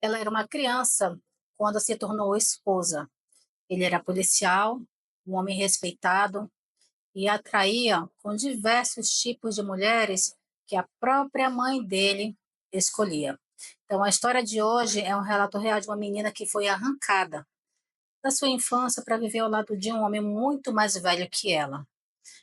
Ela era uma criança quando se tornou esposa. Ele era policial, um homem respeitado e atraía com diversos tipos de mulheres que a própria mãe dele escolhia. Então, a história de hoje é um relato real de uma menina que foi arrancada da sua infância para viver ao lado de um homem muito mais velho que ela.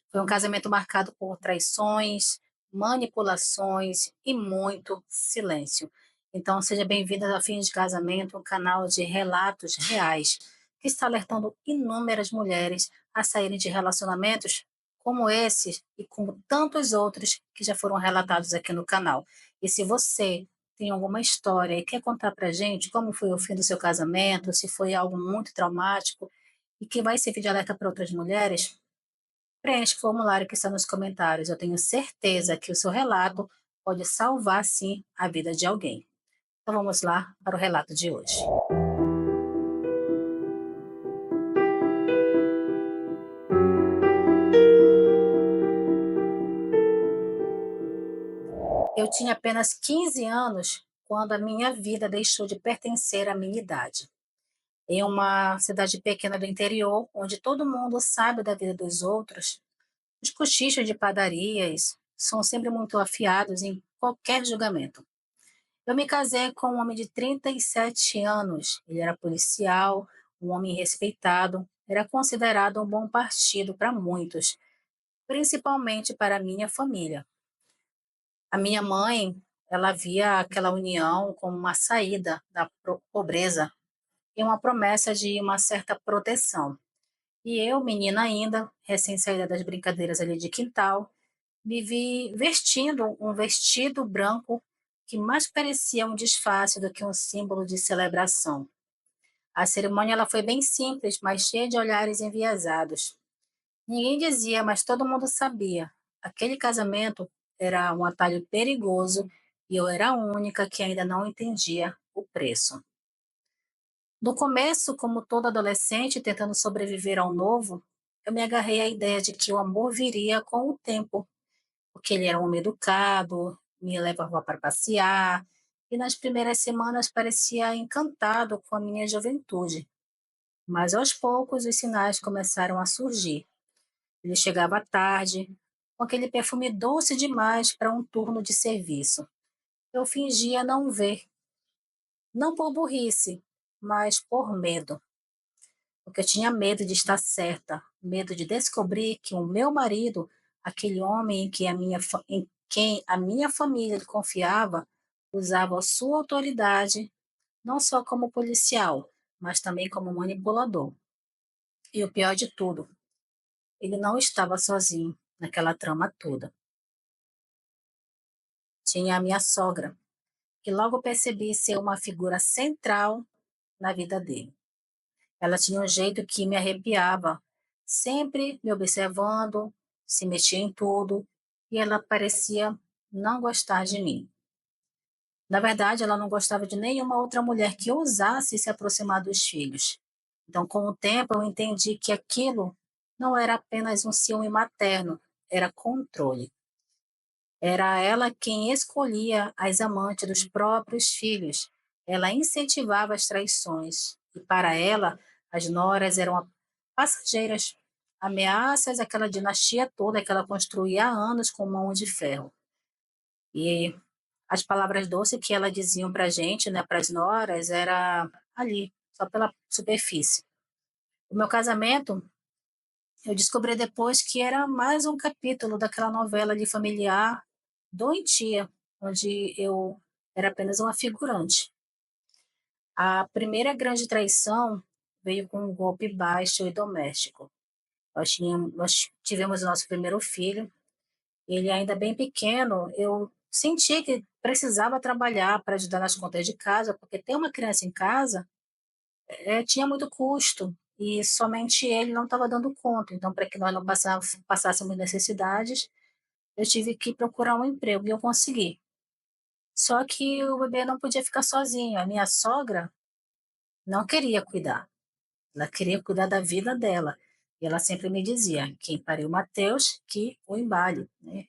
Foi um casamento marcado por traições, manipulações e muito silêncio. Então, seja bem-vinda ao Fim de Casamento, um canal de relatos reais que está alertando inúmeras mulheres a saírem de relacionamentos como esses e como tantos outros que já foram relatados aqui no canal. E se você tem alguma história e quer contar para gente como foi o fim do seu casamento, se foi algo muito traumático e que vai servir de alerta para outras mulheres, preencha o formulário que está nos comentários. Eu tenho certeza que o seu relato pode salvar, sim, a vida de alguém. Então vamos lá para o relato de hoje. Eu tinha apenas 15 anos quando a minha vida deixou de pertencer à minha idade. Em uma cidade pequena do interior, onde todo mundo sabe da vida dos outros, os cochichos de padarias são sempre muito afiados em qualquer julgamento. Eu me casei com um homem de 37 anos. Ele era policial, um homem respeitado, era considerado um bom partido para muitos, principalmente para a minha família. A minha mãe, ela via aquela união como uma saída da pobreza e uma promessa de uma certa proteção. E eu, menina ainda, recém-saída das brincadeiras ali de quintal, me vi vestindo um vestido branco que mais parecia um disfarce do que um símbolo de celebração. A cerimônia ela foi bem simples, mas cheia de olhares enviesados. Ninguém dizia, mas todo mundo sabia. Aquele casamento era um atalho perigoso e eu era a única que ainda não entendia o preço. No começo, como todo adolescente tentando sobreviver ao novo, eu me agarrei à ideia de que o amor viria com o tempo, porque ele era um homem educado, me levava para passear, e nas primeiras semanas parecia encantado com a minha juventude. Mas aos poucos os sinais começaram a surgir. Ele chegava à tarde, com aquele perfume doce demais para um turno de serviço. Eu fingia não ver, não por burrice, mas por medo, porque eu tinha medo de estar certa, medo de descobrir que o meu marido, aquele homem em quem a minha família confiava, usava a sua autoridade não só como policial, mas também como manipulador. E o pior de tudo, ele não estava sozinho naquela trama toda. Tinha a minha sogra, que logo percebi ser uma figura central na vida dele. Ela tinha um jeito que me arrepiava, sempre me observando, se metia em tudo, e ela parecia não gostar de mim. Na verdade, ela não gostava de nenhuma outra mulher que ousasse se aproximar dos filhos. Então, com o tempo, eu entendi que aquilo não era apenas um ciúme materno, era controle. Era ela quem escolhia as amantes dos próprios filhos. Ela incentivava as traições. E para ela, as noras eram passageiras, ameaças àquela dinastia toda que ela construía há anos com mão de ferro. E as palavras doces que ela diziam para a gente, né, para as noras, era ali, só pela superfície. O meu casamento, eu descobri depois que era mais um capítulo daquela novela de familiar doentia, onde eu era apenas uma figurante. A primeira grande traição veio com um golpe baixo e doméstico. Nós tivemos o nosso primeiro filho, ele ainda bem pequeno, eu senti que precisava trabalhar para ajudar nas contas de casa, porque ter uma criança em casa tinha muito custo e somente ele não estava dando conta. Então, para que nós não passássemos necessidades, eu tive que procurar um emprego e eu consegui. Só que o bebê não podia ficar sozinho. A minha sogra não queria cuidar. Ela queria cuidar da vida dela. E ela sempre me dizia: quem pariu Mateus, que o embale, né?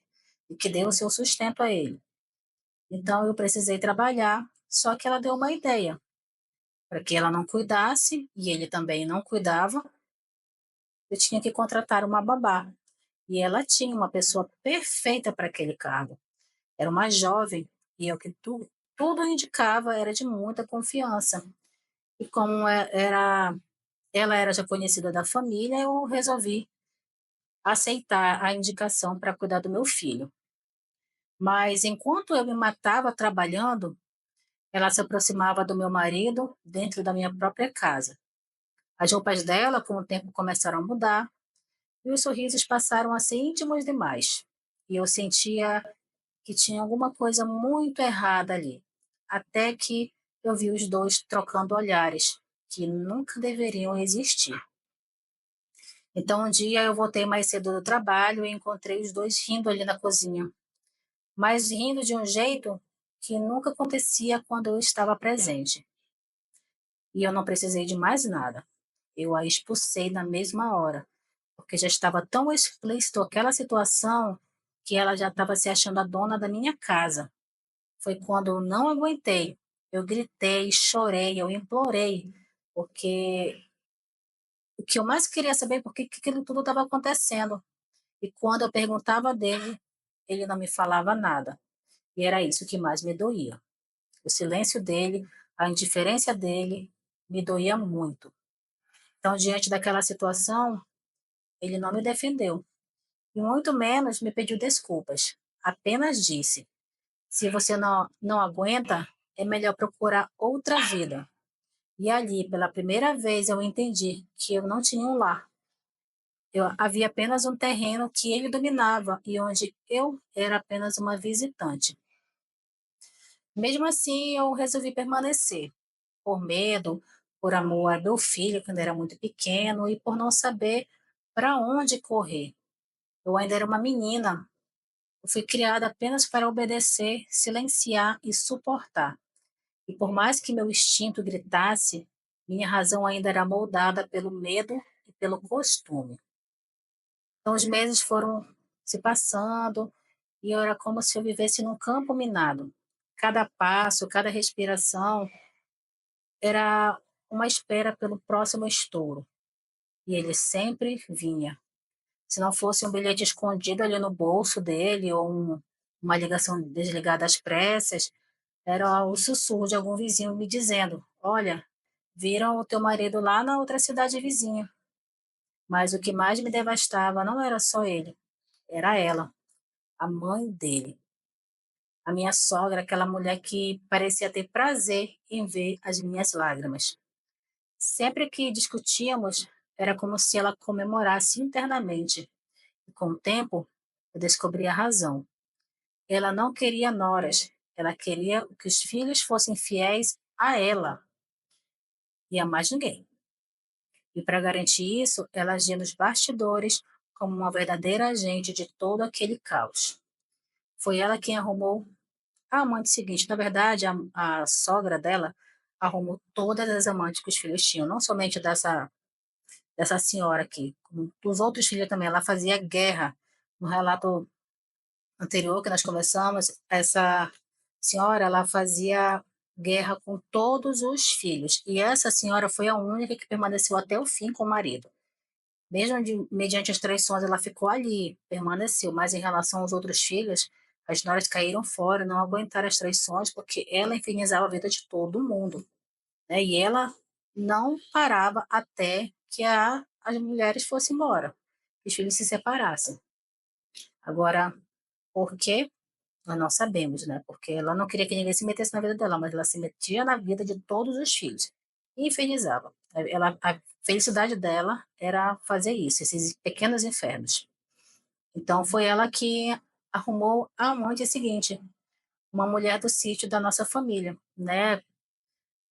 E que dê o seu sustento a ele. Então, eu precisei trabalhar Só que ela deu uma ideia, para que ela não cuidasse e ele também não cuidava, eu tinha que contratar uma babá. E ela tinha uma pessoa perfeita para aquele cargo. Era uma jovem e é o que tudo indicava era de muita confiança. E como ela era já conhecida da família, eu resolvi aceitar a indicação para cuidar do meu filho. Mas enquanto eu me matava trabalhando, ela se aproximava do meu marido dentro da minha própria casa. As roupas dela, com o tempo, começaram a mudar e os sorrisos passaram a ser íntimos demais. E eu sentia que tinha alguma coisa muito errada ali. Até que eu vi os dois trocando olhares que nunca deveriam existir. Então, um dia eu voltei mais cedo do trabalho e encontrei os dois rindo ali na cozinha, mas rindo de um jeito que nunca acontecia quando eu estava presente. E eu não precisei de mais nada. Eu a expulsei na mesma hora, porque já estava tão explícito aquela situação que ela já estava se achando a dona da minha casa. Foi quando eu não aguentei. Eu gritei, chorei, eu implorei, porque o que eu mais queria saber é por que aquilo tudo estava acontecendo. E quando eu perguntava dele, ele não me falava nada. E era isso que mais me doía. O silêncio dele, a indiferença dele, me doía muito. Então, diante daquela situação, ele não me defendeu. E muito menos me pediu desculpas. Apenas disse: se você não aguenta, é melhor procurar outra vida. E ali, pela primeira vez, eu entendi que eu não tinha um lar. Havia apenas um terreno que ele dominava e onde eu era apenas uma visitante. Mesmo assim, eu resolvi permanecer, por medo, por amor ao meu filho, quando era muito pequeno, e por não saber para onde correr. Eu ainda era uma menina. Eu fui criada apenas para obedecer, silenciar e suportar. E por mais que meu instinto gritasse, minha razão ainda era moldada pelo medo e pelo costume. Então os meses foram se passando e era como se eu vivesse num campo minado. Cada passo, cada respiração era uma espera pelo próximo estouro. E ele sempre vinha. Se não fosse um bilhete escondido ali no bolso dele ou uma ligação desligada às pressas, era o sussurro de algum vizinho me dizendo: olha, viram o teu marido lá na outra cidade vizinha. Mas o que mais me devastava não era só ele, era ela, a mãe dele. A minha sogra, aquela mulher que parecia ter prazer em ver as minhas lágrimas. Sempre que discutíamos, era como se ela comemorasse internamente. E com o tempo, eu descobri a razão. Ela não queria noras, ela queria que os filhos fossem fiéis a ela e a mais ninguém. E para garantir isso, ela agia nos bastidores como uma verdadeira agente de todo aquele caos. Foi ela quem arrumou a amante seguinte. Na verdade, a sogra dela arrumou todas as amantes que os filhos tinham, não somente dessa senhora aqui, como dos outros filhos também. Ela fazia guerra. No relato anterior que nós conversamos, essa senhora, ela fazia guerra com todos os filhos. E essa senhora foi a única que permaneceu até o fim com o marido. Mesmo mediante as traições, ela ficou ali, permaneceu. Mas em relação aos outros filhos, as noras caíram fora, não aguentaram as traições, porque ela infernizava a vida de todo mundo. Né? E ela não parava até que as mulheres fossem embora, que os filhos se separassem. Agora, por quê? Nós não sabemos, né? Porque ela não queria que ninguém se metesse na vida dela, mas ela se metia na vida de todos os filhos e infernizava. A felicidade dela era fazer isso, esses pequenos infernos. Então foi ela que arrumou a amante seguinte, uma mulher do sítio da nossa família, né?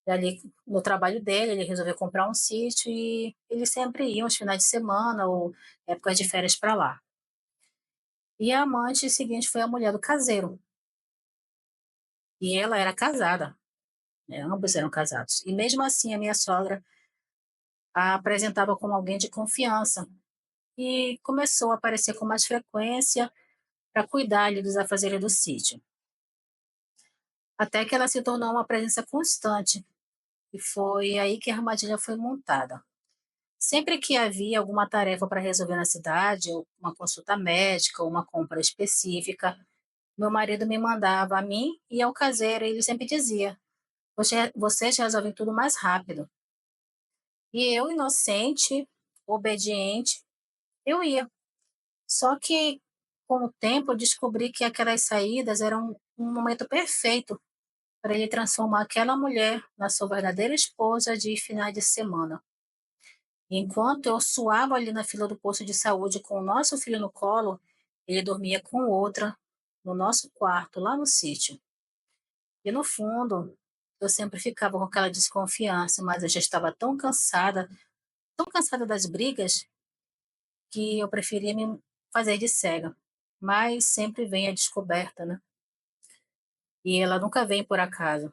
E ali no trabalho dele, ele resolveu comprar um sítio e ele sempre ia aos finais de semana ou épocas de férias para lá. E a amante seguinte foi a mulher do caseiro. E ela era casada, né? Ambos eram casados. E mesmo assim, a minha sogra a apresentava como alguém de confiança e começou a aparecer com mais frequência para cuidar ali dos afazeres do sítio. até que ela se tornou uma presença constante, e foi aí que a armadilha foi montada. Sempre que havia alguma tarefa para resolver na cidade, ou uma consulta médica, ou uma compra específica, meu marido me mandava a mim e ao caseiro, e ele sempre dizia: Vocês resolvem tudo mais rápido." E eu, inocente, obediente, eu ia. Só que, com o tempo, eu descobri que aquelas saídas eram um momento perfeito para ele transformar aquela mulher na sua verdadeira esposa de finais de semana. Enquanto eu suava ali na fila do posto de saúde com o nosso filho no colo, ele dormia com outra no nosso quarto, lá no sítio. E no fundo, eu sempre ficava com aquela desconfiança, mas eu já estava tão cansada das brigas, que eu preferia me fazer de cega. Mas sempre vem a descoberta, né? E ela nunca vem por acaso.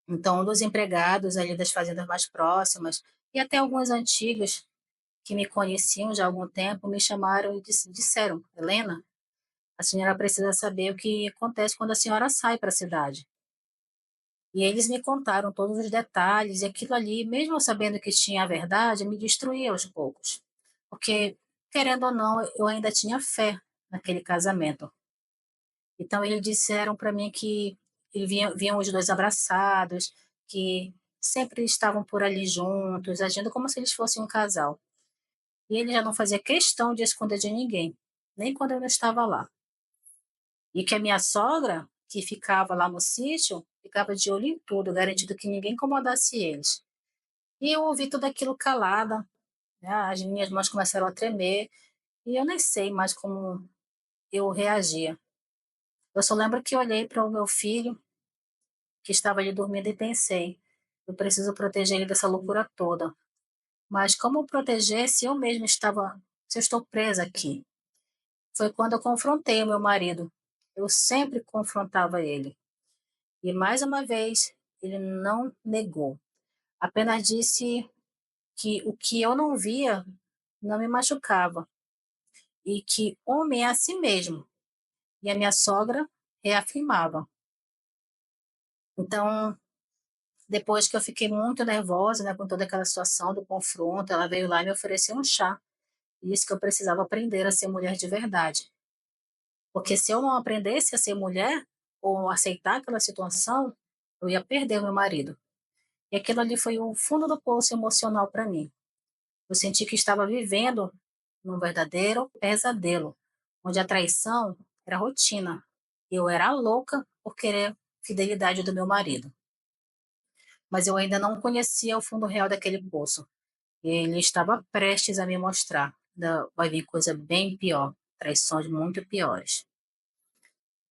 Então, um dos empregados ali das fazendas mais próximas, e até alguns antigos que me conheciam já há algum tempo, me chamaram e disseram: Helena, a senhora precisa saber o que acontece quando a senhora sai para a cidade. E eles me contaram todos os detalhes, e aquilo ali, mesmo eu sabendo que tinha a verdade, me destruía aos poucos. Porque, querendo ou não, eu ainda tinha fé naquele casamento. Então, eles disseram para mim que viam os dois abraçados, que sempre estavam por ali juntos, agindo como se eles fossem um casal. E ele já não fazia questão de esconder de ninguém, nem quando eu não estava lá. E que a minha sogra, que ficava lá no sítio, ficava de olho em tudo, garantindo que ninguém incomodasse eles. E eu ouvi tudo aquilo calada, né? As minhas mãos começaram a tremer, e eu nem sei mais como eu reagia. Eu só lembro que olhei para o meu filho, que estava ali dormindo, e pensei: eu preciso proteger ele dessa loucura toda. Mas como proteger se eu mesma estava, se eu estou presa aqui? Foi quando eu confrontei o meu marido. Eu sempre confrontava ele. E mais uma vez, ele não negou. Apenas disse que o que eu não via não me machucava e que homem é assim mesmo. E a minha sogra reafirmava. Então, depois que eu fiquei muito nervosa, né, com toda aquela situação do confronto, ela veio lá e me ofereceu um chá. E disse que eu precisava aprender a ser mulher de verdade. Porque se eu não aprendesse a ser mulher, ou aceitar aquela situação, eu ia perder o meu marido. E aquilo ali foi o fundo do poço emocional para mim. Eu senti que estava vivendo num verdadeiro pesadelo, onde a traição era rotina. Eu era louca por querer fidelidade do meu marido. Mas eu ainda não conhecia o fundo real daquele poço. Ele estava prestes a me mostrar. Ainda vai vir coisa bem pior, traições muito piores.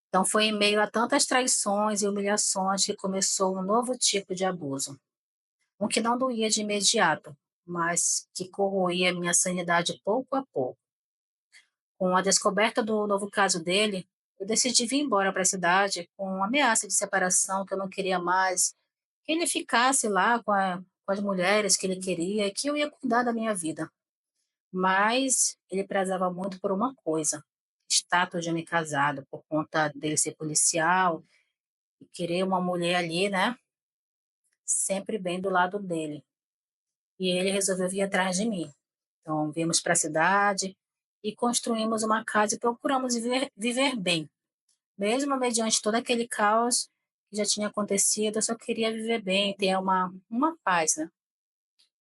Então foi em meio a tantas traições e humilhações que começou um novo tipo de abuso. Um que não doía de imediato, mas que corroía minha sanidade pouco a pouco. Com a descoberta do novo caso dele, eu decidi vir embora para a cidade com ameaça de separação que eu não queria mais, que ele ficasse lá com as mulheres que ele queria e que eu ia cuidar da minha vida. Mas ele prezava muito por uma coisa: status de homem casado, por conta dele ser policial e querer uma mulher ali, né, sempre bem do lado dele. E ele resolveu vir atrás de mim. Então, viemos para a cidade e construímos uma casa e procuramos viver bem. Mesmo mediante todo aquele caos que já tinha acontecido, eu só queria viver bem, ter uma paz, né?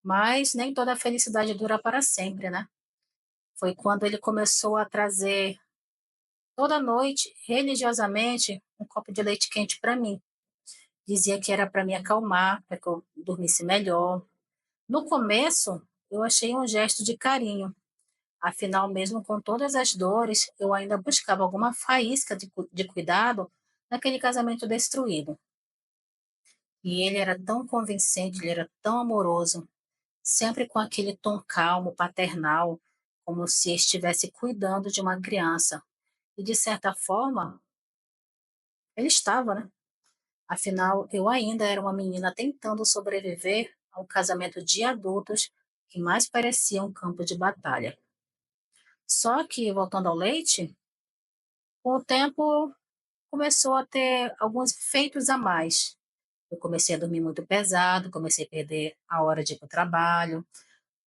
Mas nem toda felicidade dura para sempre, né? Foi quando ele começou a trazer toda noite, religiosamente, um copo de leite quente para mim. Dizia que era para me acalmar, para que eu dormisse melhor. No começo, eu achei um gesto de carinho. Afinal, mesmo com todas as dores, eu ainda buscava alguma faísca de cuidado naquele casamento destruído. E ele era tão convincente, ele era tão amoroso, sempre com aquele tom calmo, paternal, como se estivesse cuidando de uma criança. E, de certa forma, ele estava, né? Afinal, eu ainda era uma menina tentando sobreviver ao casamento de adultos que mais parecia um campo de batalha. Só que, voltando ao leite, com o tempo começou a ter alguns efeitos a mais. Eu comecei a dormir muito pesado, comecei a perder a hora de ir para o trabalho.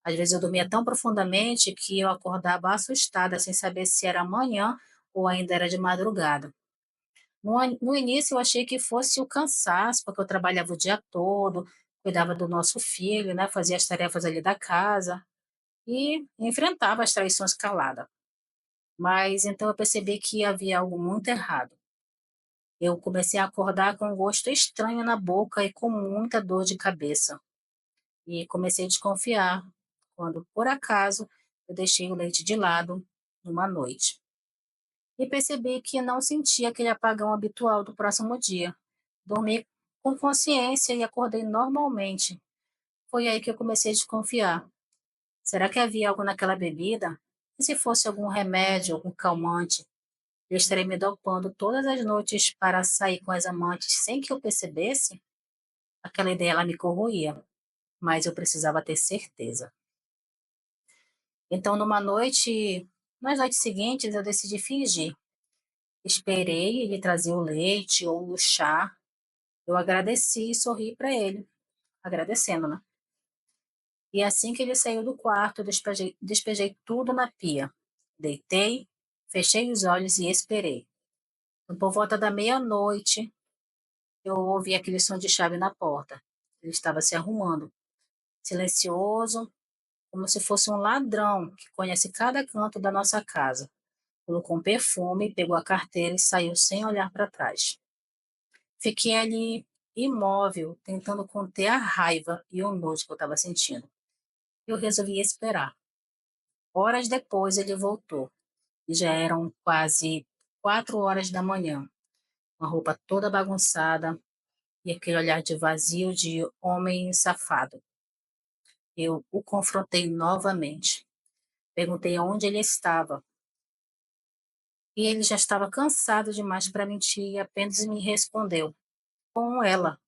Às vezes eu dormia tão profundamente que eu acordava assustada, sem saber se era amanhã ou ainda era de madrugada. No início eu achei que fosse o cansaço, porque eu trabalhava o dia todo, cuidava do nosso filho, né, fazia as tarefas ali da casa e enfrentava as traições calada. Mas então eu percebi que havia algo muito errado. Eu comecei a acordar com um gosto estranho na boca e com muita dor de cabeça. E comecei a desconfiar quando, por acaso, eu deixei o leite de lado numa noite. E percebi que não sentia aquele apagão habitual do próximo dia. Dormi com consciência e acordei normalmente. Foi aí que eu comecei a desconfiar. Será que havia algo naquela bebida? E se fosse algum remédio, algum calmante? Eu estaria me dopando todas as noites para sair com as amantes sem que eu percebesse? Aquela ideia ela me corroía, mas eu precisava ter certeza. Então, nas noites seguintes, eu decidi fingir. Esperei ele trazer o leite ou o chá. Eu agradeci e sorri para ele, agradecendo, né? E assim que ele saiu do quarto, eu despejei tudo na pia. Deitei, fechei os olhos e esperei. Por volta da meia-noite, eu ouvi aquele som de chave na porta. Ele estava se arrumando, silencioso, como se fosse um ladrão que conhece cada canto da nossa casa. Colocou um perfume, pegou a carteira e saiu sem olhar para trás. Fiquei ali, imóvel, tentando conter a raiva e o nojo que eu estava sentindo. Eu resolvi esperar. Horas depois ele voltou, e já eram quase 4 horas da manhã, com a roupa toda bagunçada e aquele olhar de vazio de homem safado. Eu o confrontei novamente. Perguntei onde ele estava, e ele já estava cansado demais para mentir e apenas me respondeu: com ela.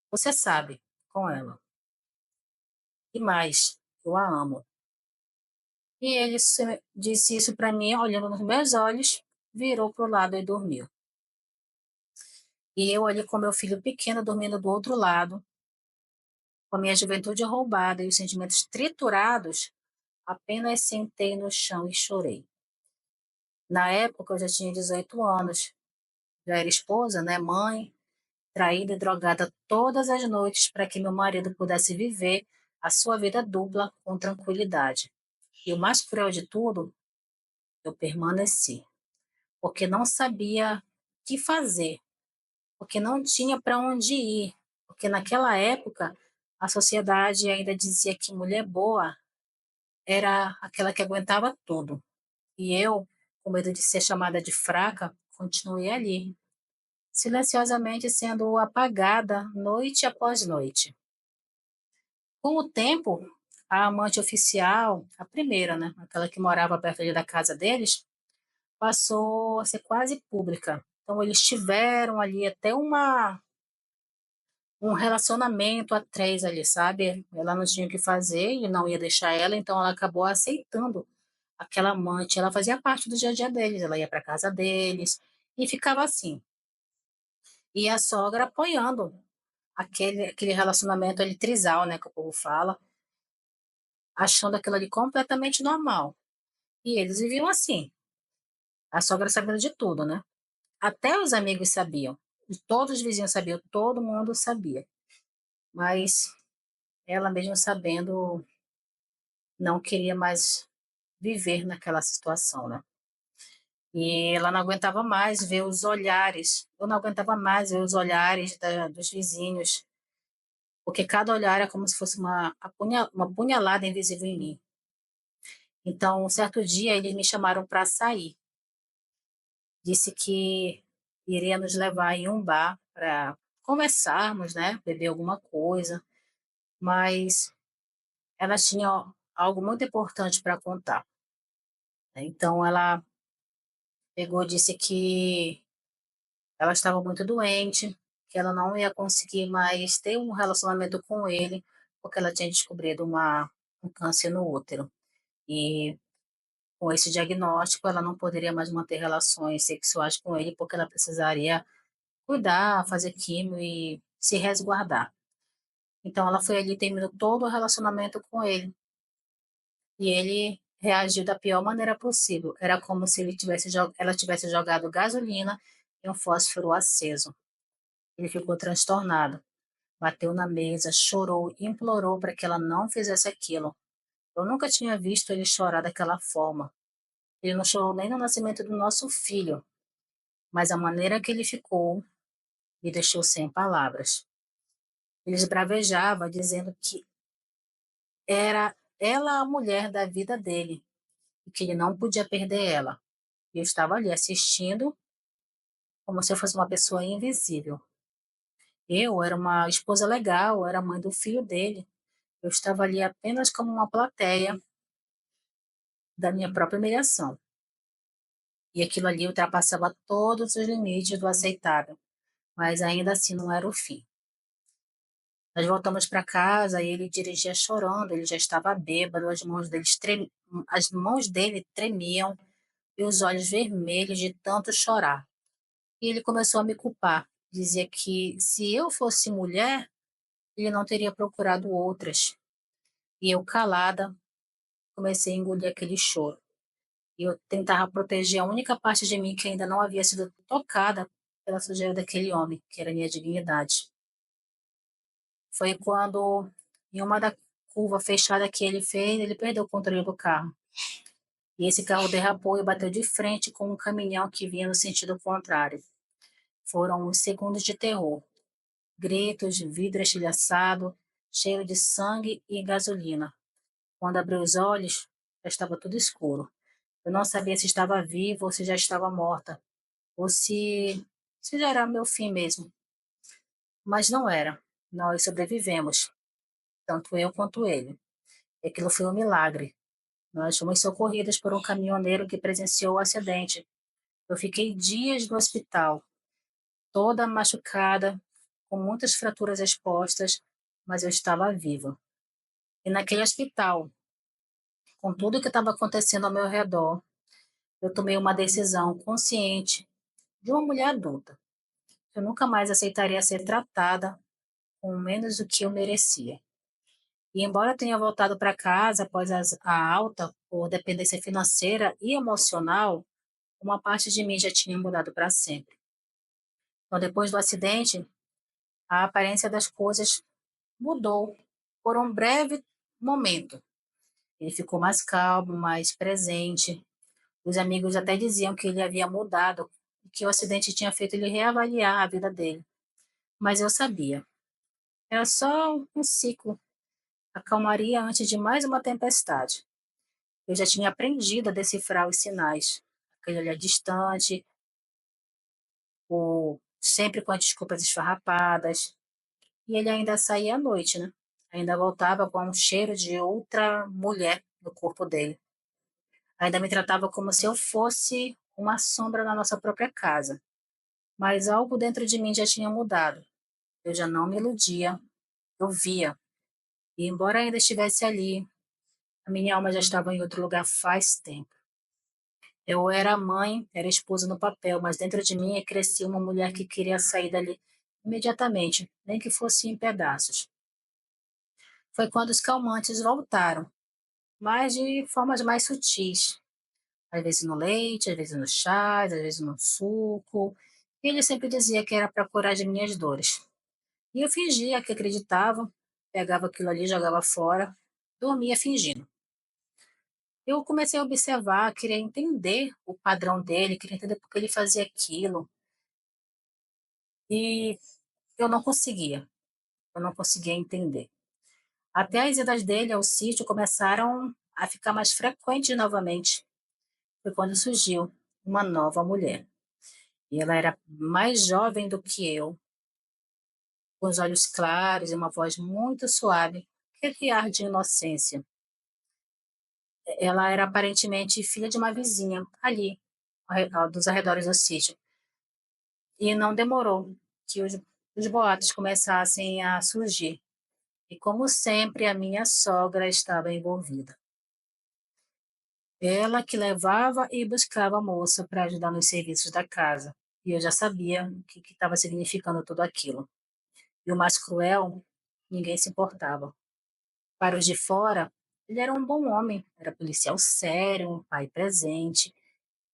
Você sabe, com ela. E mais, eu a amo. E ele disse isso para mim, olhando nos meus olhos, virou para o lado e dormiu. E eu ali com meu filho pequeno dormindo do outro lado, com a minha juventude roubada e os sentimentos triturados, apenas sentei no chão e chorei. Na época eu já tinha 18 anos, já era esposa, né, mãe, traída e drogada todas as noites para que meu marido pudesse viver a sua vida dupla com tranquilidade. E o mais cruel de tudo, eu permaneci, porque não sabia o que fazer, porque não tinha para onde ir, porque naquela época a sociedade ainda dizia que mulher boa era aquela que aguentava tudo. E eu, com medo de ser chamada de fraca, continuei ali, silenciosamente sendo apagada noite após noite. Com o tempo, a amante oficial, a primeira, né, aquela que morava perto ali da casa deles, passou a ser quase pública. Então eles tiveram ali até um relacionamento a 3 ali, sabe. Ela não tinha o que fazer, ele não ia deixar ela, então ela acabou aceitando aquela amante. Ela fazia parte do dia a dia deles, ela ia para casa deles, e ficava assim. E a sogra apoiando aquele relacionamento ali trisal, né, que o povo fala, achando aquilo ali completamente normal. E eles viviam assim, a sogra sabendo de tudo, né. Até os amigos sabiam, e todos os vizinhos sabiam, todo mundo sabia. Mas ela mesmo sabendo, não queria mais viver naquela situação, né. E ela não aguentava mais ver os olhares, eu não aguentava mais ver os olhares dos vizinhos, porque cada olhar era como se fosse uma punhalada invisível em mim. Então, um certo dia, eles me chamaram para sair. Disse que iria nos levar em um bar para conversarmos, né, beber alguma coisa, mas ela tinha algo muito importante para contar, né. Então ela pegou, disse que ela estava muito doente, que ela não ia conseguir mais ter um relacionamento com ele, porque ela tinha descobrido um câncer no útero. E Com esse diagnóstico, ela não poderia mais manter relações sexuais com ele, porque ela precisaria cuidar, fazer químio e se resguardar. Então ela foi ali e terminou todo o relacionamento com ele. E ele reagiu da pior maneira possível. Era como se ela tivesse jogado gasolina em um fósforo aceso. Ele ficou transtornado, bateu na mesa, chorou, implorou para que ela não fizesse aquilo. Eu nunca tinha visto ele chorar daquela forma. Ele não chorou nem no nascimento do nosso filho, mas a maneira que ele ficou me deixou sem palavras. Ele esbravejava, dizendo que era ela a mulher da vida dele e que ele não podia perder ela. E eu estava ali assistindo como se eu fosse uma pessoa invisível. Eu era uma esposa legal, era mãe do filho dele. Eu estava ali apenas como uma plateia da minha própria humilhação. E aquilo ali ultrapassava todos os limites do aceitável, mas ainda assim não era o fim. Nós voltamos para casa e ele dirigia chorando, ele já estava bêbado, as mãos dele tremiam e os olhos vermelhos de tanto chorar. E ele começou a me culpar. Dizia que se eu fosse mulher, ele não teria procurado outras. E eu, calada, comecei a engolir aquele choro. E eu tentava proteger a única parte de mim que ainda não havia sido tocada pela sujeira daquele homem, que era a minha dignidade. Foi quando, em uma da curva fechada que ele fez, ele perdeu o controle do carro. E esse carro derrapou e bateu de frente com um caminhão que vinha no sentido contrário. Foram uns segundos de terror. Gritos, vidro estilhaçado, cheiro de sangue e gasolina. Quando abri os olhos, já estava tudo escuro. Eu não sabia se estava viva ou se já estava morta, ou se já era meu fim mesmo. Mas não era. Nós sobrevivemos, tanto eu quanto ele. E aquilo foi um milagre. Nós fomos socorridos por um caminhoneiro que presenciou o acidente. Eu fiquei dias no hospital, toda machucada, com muitas fraturas expostas, mas eu estava viva. E naquele hospital, com tudo o que estava acontecendo ao meu redor, eu tomei uma decisão consciente de uma mulher adulta. Eu nunca mais aceitaria ser tratada com menos do que eu merecia. E embora eu tenha voltado para casa após a alta por dependência financeira e emocional, uma parte de mim já tinha mudado para sempre. Então, depois do acidente, a aparência das coisas mudou por um breve momento. Ele ficou mais calmo, mais presente. Os amigos até diziam que ele havia mudado e que o acidente tinha feito ele reavaliar a vida dele. Mas eu sabia. Era só um ciclo. A calmaria antes de mais uma tempestade. Eu já tinha aprendido a decifrar os sinais. Aquele olhar distante, o sempre com as desculpas esfarrapadas. E ele ainda saía à noite, né? Ainda voltava com um cheiro de outra mulher no corpo dele. Ainda me tratava como se eu fosse uma sombra na nossa própria casa. Mas algo dentro de mim já tinha mudado. Eu já não me iludia. Eu via. E embora ainda estivesse ali, a minha alma já estava em outro lugar faz tempo. Eu era mãe, era esposa no papel, mas dentro de mim crescia uma mulher que queria sair dali imediatamente, nem que fosse em pedaços. Foi quando os calmantes voltaram, mas de formas mais sutis. Às vezes no leite, às vezes no chá, às vezes no suco. E ele sempre dizia que era para curar as minhas dores. E eu fingia que acreditava, pegava aquilo ali, jogava fora, dormia fingindo. Eu comecei a observar, queria entender o padrão dele, queria entender por que ele fazia aquilo. E eu não conseguia entender. Até as idas dele ao sítio começaram a ficar mais frequentes novamente. Foi quando surgiu uma nova mulher. E ela era mais jovem do que eu, com os olhos claros e uma voz muito suave, aquele ar de inocência. Ela era aparentemente filha de uma vizinha, ali, dos arredores do sítio. E não demorou que os boatos começassem a surgir. E como sempre, a minha sogra estava envolvida. Ela que levava e buscava a moça para ajudar nos serviços da casa. E eu já sabia o que estava significando tudo aquilo. E o mais cruel, ninguém se importava. Para os de fora, ele era um bom homem, era policial sério, um pai presente,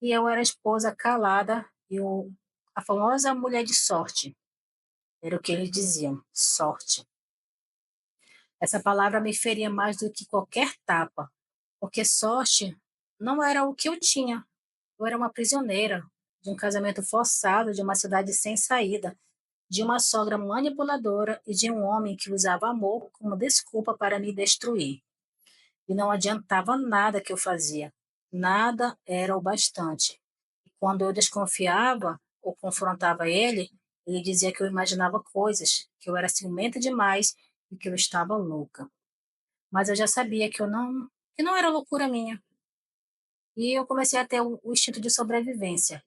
e eu era a esposa calada e a famosa mulher de sorte. Era o que eles diziam, sorte. Essa palavra me feria mais do que qualquer tapa, porque sorte não era o que eu tinha. Eu era uma prisioneira de um casamento forçado, de uma cidade sem saída, de uma sogra manipuladora e de um homem que usava amor como desculpa para me destruir. E não adiantava nada que eu fazia. Nada era o bastante. E quando eu desconfiava ou confrontava ele, ele dizia que eu imaginava coisas, que eu era ciumenta demais e que eu estava louca. Mas eu já sabia que não era loucura minha. E eu comecei a ter o instinto de sobrevivência.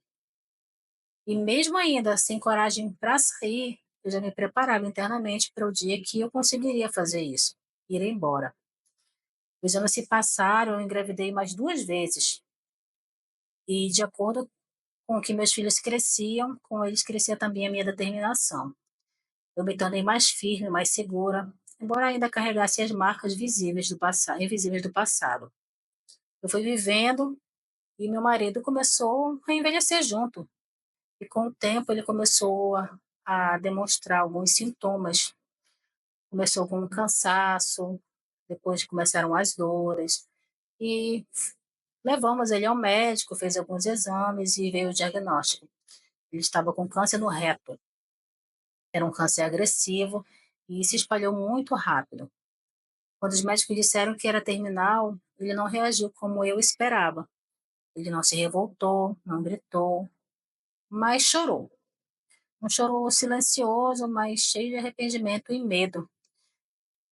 E mesmo ainda sem coragem para sair, eu já me preparava internamente para o dia que eu conseguiria fazer isso, ir embora. Os anos se passaram, eu engravidei mais 2 vezes. E de acordo com que meus filhos cresciam, com eles crescia também a minha determinação. Eu me tornei mais firme, mais segura, embora ainda carregasse as marcas visíveis do passado, invisíveis do passado. Eu fui vivendo e meu marido começou a envelhecer junto. E com o tempo ele começou a demonstrar alguns sintomas. Começou com um cansaço, depois começaram as dores. E levamos ele ao médico, fez alguns exames e veio o diagnóstico. Ele estava com câncer no reto. Era um câncer agressivo e se espalhou muito rápido. Quando os médicos disseram que era terminal, ele não reagiu como eu esperava. Ele não se revoltou, não gritou, mas chorou. Um choro silencioso, mas cheio de arrependimento e medo.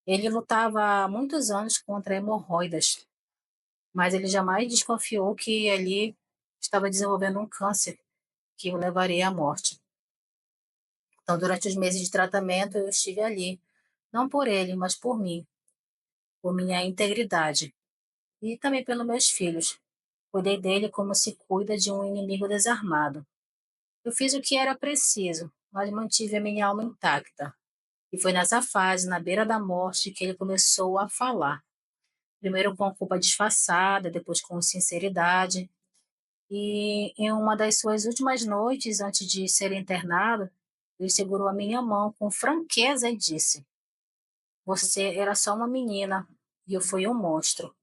Ele lutava há muitos anos contra hemorroidas, mas ele jamais desconfiou que ali estava desenvolvendo um câncer que o levaria à morte. Então, durante os meses de tratamento, eu estive ali, não por ele, mas por mim, por minha integridade e também pelos meus filhos. Cuidei dele como se cuida de um inimigo desarmado. Eu fiz o que era preciso, mas mantive a minha alma intacta. E foi nessa fase, na beira da morte, que ele começou a falar. Primeiro com culpa disfarçada, depois com sinceridade. E em uma das suas últimas noites, antes de ser internado, ele segurou a minha mão com franqueza e disse: Você era só uma menina e eu fui um monstro.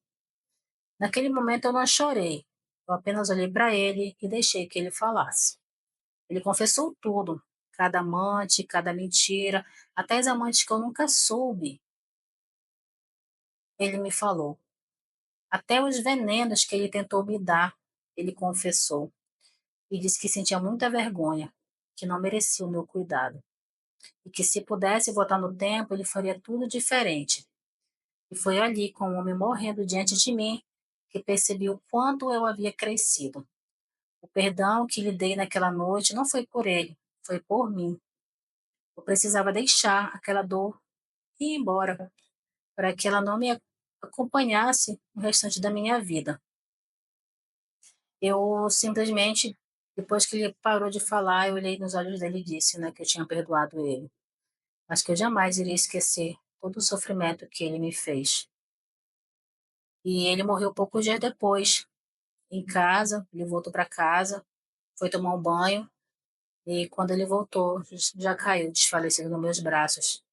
Naquele momento eu não chorei, eu apenas olhei para ele e deixei que ele falasse. Ele confessou tudo, cada amante, cada mentira, até as amantes que eu nunca soube, ele me falou. Até os venenos que ele tentou me dar, ele confessou. E disse que sentia muita vergonha, que não merecia o meu cuidado. E que se pudesse voltar no tempo, ele faria tudo diferente. E foi ali, com o homem morrendo diante de mim, que percebi o quanto eu havia crescido. O perdão que lhe dei naquela noite não foi por ele, foi por mim. Eu precisava deixar aquela dor ir embora, para que ela não me acompanhasse o restante da minha vida. Eu simplesmente, depois que ele parou de falar, eu olhei nos olhos dele e disse, né, que eu tinha perdoado ele, mas que eu jamais iria esquecer todo o sofrimento que ele me fez. E ele morreu poucos dias depois, em casa, ele voltou para casa, foi tomar um banho, e quando ele voltou, já caiu desfalecido nos meus braços.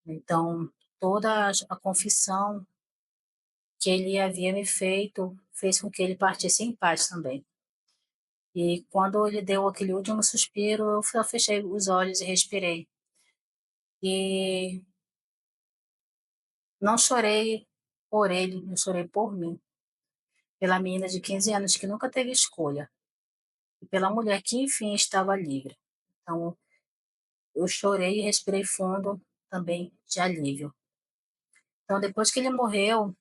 Então, toda a confissão que ele havia me feito fez com que ele partisse em paz também. E quando ele deu aquele último suspiro, eu só fechei os olhos e respirei. E não chorei por ele, eu chorei por mim, pela menina de 15 anos que nunca teve escolha, e pela mulher que enfim estava livre. Então, eu chorei e respirei fundo também de alívio. Então, depois que ele morreu,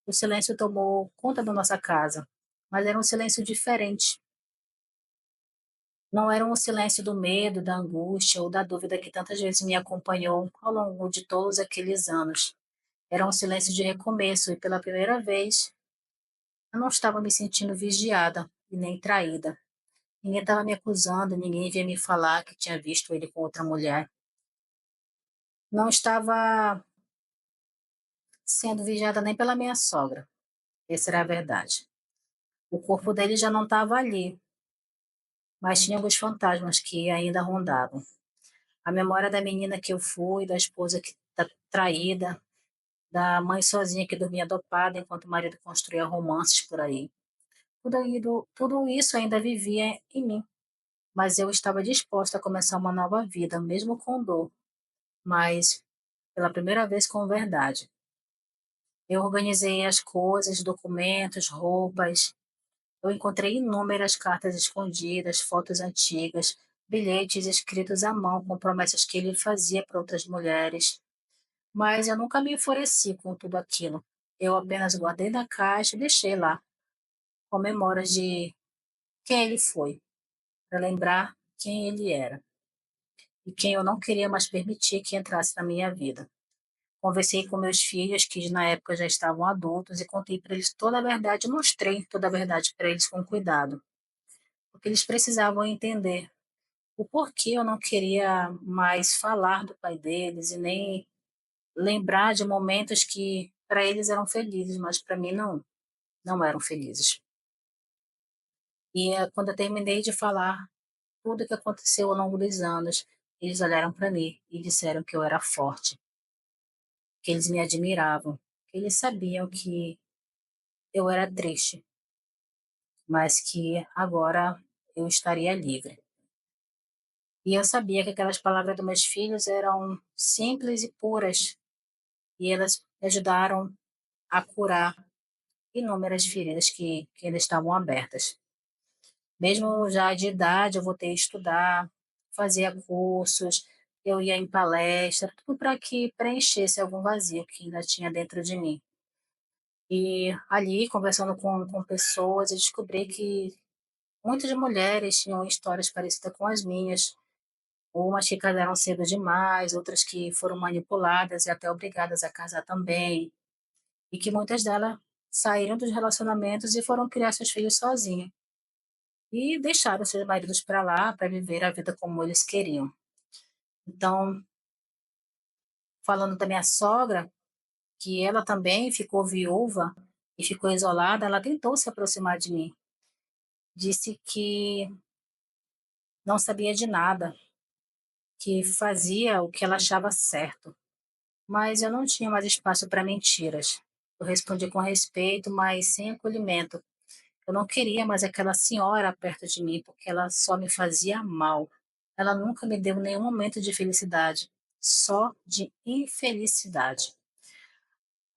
o silêncio tomou conta da nossa casa, mas era um silêncio diferente. Não era um silêncio do medo, da angústia ou da dúvida que tantas vezes me acompanhou ao longo de todos aqueles anos. Era um silêncio de recomeço e pela primeira vez Eu não estava me sentindo vigiada e nem traída. Ninguém estava me acusando, ninguém veio me falar que tinha visto ele com outra mulher. Não estava sendo vigiada nem pela minha sogra. Essa era a verdade. O corpo dele já não estava ali, mas tinha alguns fantasmas que ainda rondavam. A memória da menina que eu fui, da esposa que tá traída, da mãe sozinha que dormia dopada enquanto o marido construía romances por aí. Tudo isso ainda vivia em mim, mas eu estava disposta a começar uma nova vida, mesmo com dor, mas pela primeira vez com verdade. Eu organizei as coisas, documentos, roupas. Eu encontrei inúmeras cartas escondidas, fotos antigas, bilhetes escritos à mão com promessas que ele fazia para outras mulheres. Mas eu nunca me enfureci com tudo aquilo. Eu apenas guardei na caixa e deixei lá, com memórias de quem ele foi, para lembrar quem ele era e quem eu não queria mais permitir que entrasse na minha vida. Conversei com meus filhos, que na época já estavam adultos, e contei para eles toda a verdade, mostrei toda a verdade para eles com cuidado, porque eles precisavam entender o porquê eu não queria mais falar do pai deles e nem lembrar de momentos que para eles eram felizes, mas para mim não eram felizes. Quando eu terminei de falar tudo o que aconteceu ao longo dos anos, eles olharam para mim e disseram que eu era forte, que eles me admiravam, que eles sabiam que eu era triste, mas que agora eu estaria livre. E eu sabia que aquelas palavras dos meus filhos eram simples e puras, e elas me ajudaram a curar inúmeras feridas que ainda estavam abertas. Mesmo já de idade, eu voltei a estudar, fazia cursos, eu ia em palestra, tudo para que preenchesse algum vazio que ainda tinha dentro de mim. E ali, conversando com pessoas, eu descobri que muitas mulheres tinham histórias parecidas com as minhas, umas que casaram cedo demais, outras que foram manipuladas e até obrigadas a casar também, e que muitas delas saíram dos relacionamentos e foram criar seus filhos sozinhas. E deixaram seus maridos para lá para viver a vida como eles queriam. Então, falando da minha sogra, que ela também ficou viúva e ficou isolada, ela tentou se aproximar de mim. Disse que não sabia de nada, que fazia o que ela achava certo. Mas eu não tinha mais espaço para mentiras. Eu respondi com respeito, mas sem acolhimento. Eu não queria mais aquela senhora perto de mim, porque ela só me fazia mal. Ela nunca me deu nenhum momento de felicidade, só de infelicidade.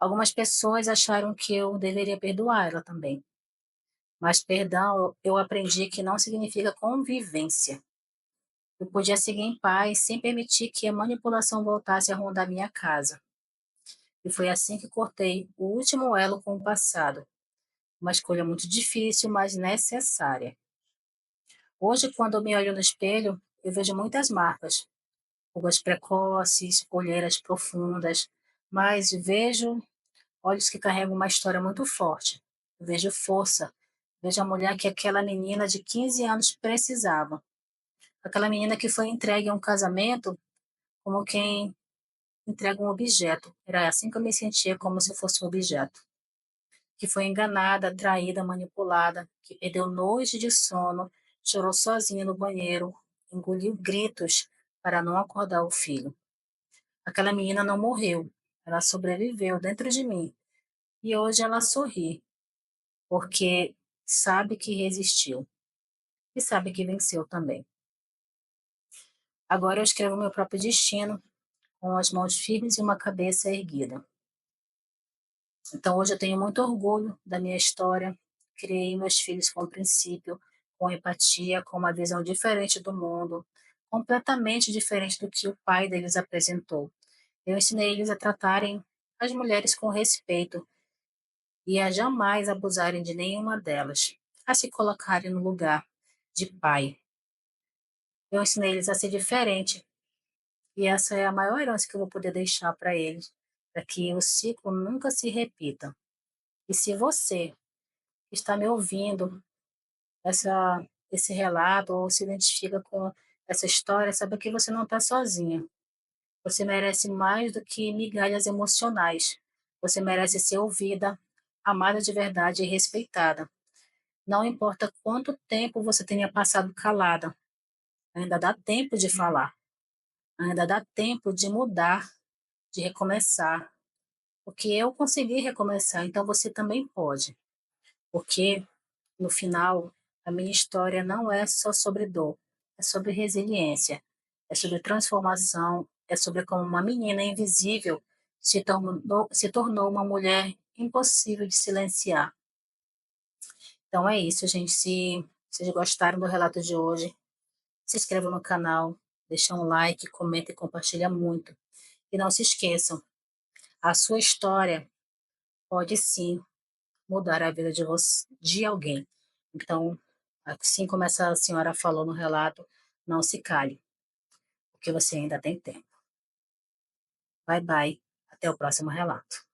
Algumas pessoas acharam que eu deveria perdoar ela também, mas perdão eu aprendi que não significa convivência. Eu podia seguir em paz sem permitir que a manipulação voltasse a rondar minha casa. E foi assim que cortei o último elo com o passado. Uma escolha muito difícil, mas necessária. Hoje, quando eu me olho no espelho, eu vejo muitas marcas, rugas precoces, olheiras profundas, mas vejo olhos que carregam uma história muito forte. Eu vejo força, vejo a mulher que aquela menina de 15 anos precisava. Aquela menina que foi entregue a um casamento como quem entrega um objeto. Era assim que eu me sentia, como se fosse um objeto. Que foi enganada, traída, manipulada, que perdeu noites de sono, chorou sozinha no banheiro, engoliu gritos para não acordar o filho. Aquela menina não morreu, ela sobreviveu dentro de mim. E hoje ela sorri, porque sabe que resistiu e sabe que venceu também. Agora eu escrevo meu próprio destino, com as mãos firmes e uma cabeça erguida. Então, hoje eu tenho muito orgulho da minha história. Criei meus filhos com princípio, com empatia, com uma visão diferente do mundo, completamente diferente do que o pai deles apresentou. Eu ensinei eles a tratarem as mulheres com respeito e a jamais abusarem de nenhuma delas, a se colocarem no lugar de pai. Eu ensinei eles a ser diferente e essa é a maior herança que eu vou poder deixar para eles, para que o ciclo nunca se repita. E se você que está me ouvindo esse relato ou se identifica com essa história, saiba que você não está sozinha. Você merece mais do que migalhas emocionais. Você merece ser ouvida, amada de verdade e respeitada. Não importa quanto tempo você tenha passado calada, ainda dá tempo de falar, ainda dá tempo de mudar, de recomeçar. Porque eu consegui recomeçar, então você também pode. Porque, no final, a minha história não é só sobre dor, é sobre resiliência, é sobre transformação, é sobre como uma menina invisível se tornou uma mulher impossível de silenciar. Então é isso, gente. Se vocês gostaram do relato de hoje, se inscrevam no canal, deixa um like, comenta e compartilha muito. E não se esqueçam, a sua história pode sim mudar a vida de alguém. Então, assim como essa senhora falou no relato, não se cale, porque você ainda tem tempo. Bye bye, até o próximo relato.